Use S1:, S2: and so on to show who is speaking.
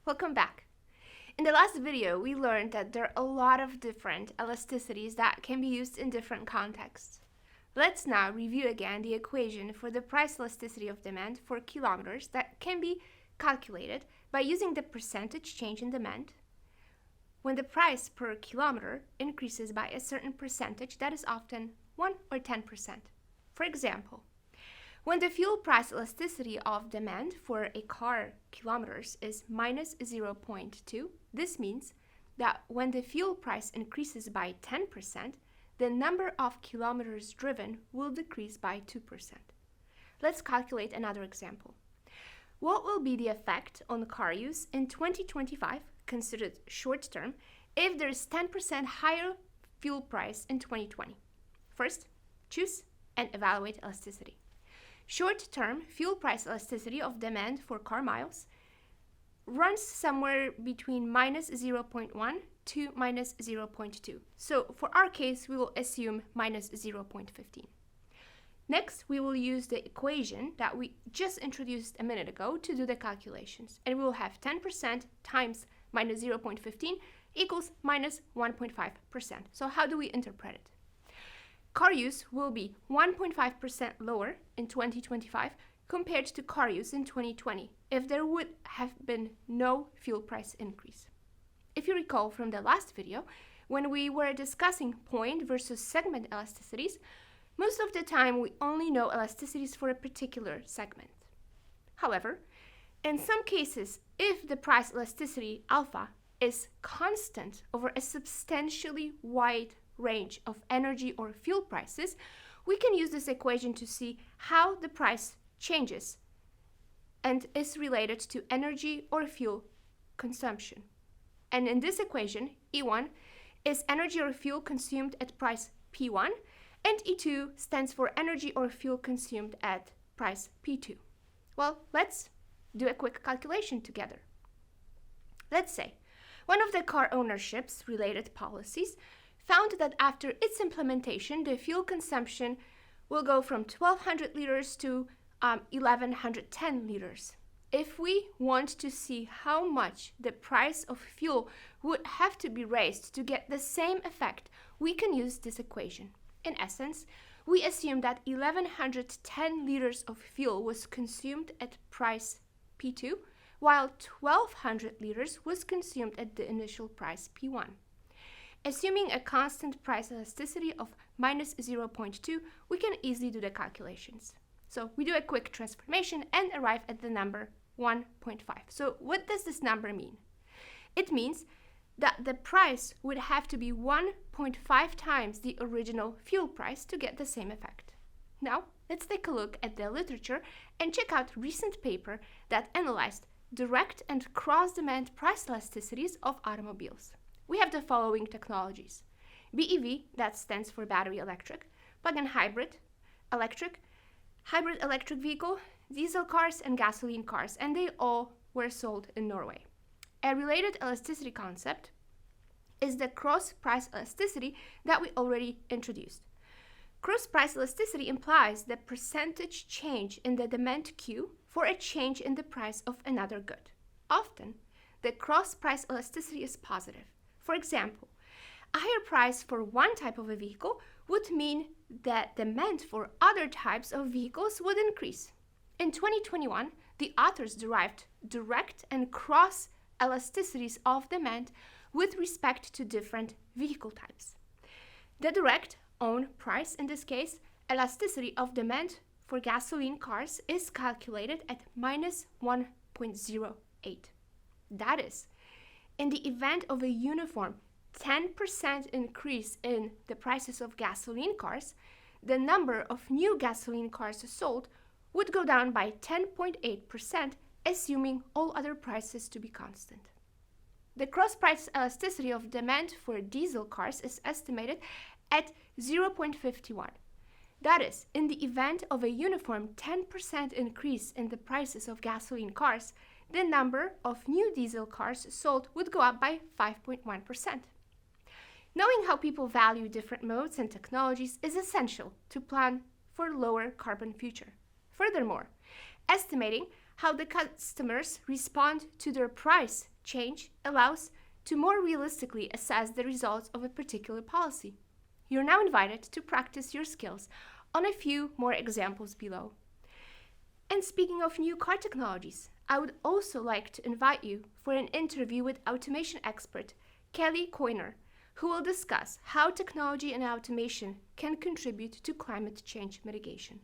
S1: Welcome back. In the last video, we learned that there are a lot of different elasticities that can be used in different contexts. Let's now review again the equation for the price elasticity of demand for kilometers that can be calculated by using the percentage change in demand when the price per kilometer increases by a certain percentage that is often 1 or 10%. For example, when the fuel price elasticity of demand for a car kilometers is minus 0.2, this means that when the fuel price increases by 10%, the number of kilometers driven will decrease by 2%. Let's calculate another example. What will be the effect on car use in 2025, considered short term, if there is 10% higher fuel price in 2020? First, choose and evaluate elasticity. Short-term fuel price elasticity of demand for car miles runs somewhere between minus 0.1 to minus 0.2. So for our case, we will assume minus 0.15. Next, we will use the equation that we just introduced a minute ago to do the calculations. And we will have 10% times minus 0.15 equals minus 1.5%. So how do we interpret it? Car use will be 1.5% lower in 2025 compared to car use in 2020 if there would have been no fuel price increase. If you recall from the last video, when we were discussing point versus segment elasticities, most of the time we only know elasticities for a particular segment. However, in some cases, if the price elasticity alpha is constant over a substantially wide range of energy or fuel prices, we can use this equation to see how the price changes and is related to energy or fuel consumption. And in this equation, E1 is energy or fuel consumed at price P1, and E2 stands for energy or fuel consumed at price P2. Well, let's do a quick calculation together. Let's say one of the car ownership's related policies found that after its implementation, the fuel consumption will go from 1,200 liters to 1,110 liters. If we want to see how much the price of fuel would have to be raised to get the same effect, we can use this equation. In essence, we assume that 1,110 liters of fuel was consumed at price P2, while 1,200 liters was consumed at the initial price P1. Assuming a constant price elasticity of minus 0.2, we can easily do the calculations. So we do a quick transformation and arrive at the number 1.5. So what does this number mean? It means that the price would have to be 1.5 times the original fuel price to get the same effect. Now, let's take a look at the literature and check out recent paper that analyzed direct and cross-demand price elasticities of automobiles. We have the following technologies: BEV, that stands for battery electric, plug-in hybrid electric vehicle, diesel cars, and gasoline cars, and they all were sold in Norway. A related elasticity concept is the cross-price elasticity that we already introduced. Cross-price elasticity implies the percentage change in the demand Q for a change in the price of another good. Often, the cross-price elasticity is positive. For example, a higher price for one type of a vehicle would mean that demand for other types of vehicles would increase. In 2021, the authors derived direct and cross elasticities of demand with respect to different vehicle types. The direct own price, in this case, elasticity of demand for gasoline cars is calculated at minus 1.08. That is, in the event of a uniform 10% increase in the prices of gasoline cars, the number of new gasoline cars sold would go down by 10.8%, assuming all other prices to be constant. The cross-price elasticity of demand for diesel cars is estimated at 0.51. That is, in the event of a uniform 10% increase in the prices of gasoline cars, the number of new diesel cars sold would go up by 5.1%. Knowing how people value different modes and technologies is essential to plan for a lower carbon future. Furthermore, estimating how the customers respond to their price change allows to more realistically assess the results of a particular policy. You're now invited to practice your skills on a few more examples below. And speaking of new car technologies, I would also like to invite you for an interview with automation expert Kelly Coyner, who will discuss how technology and automation can contribute to climate change mitigation.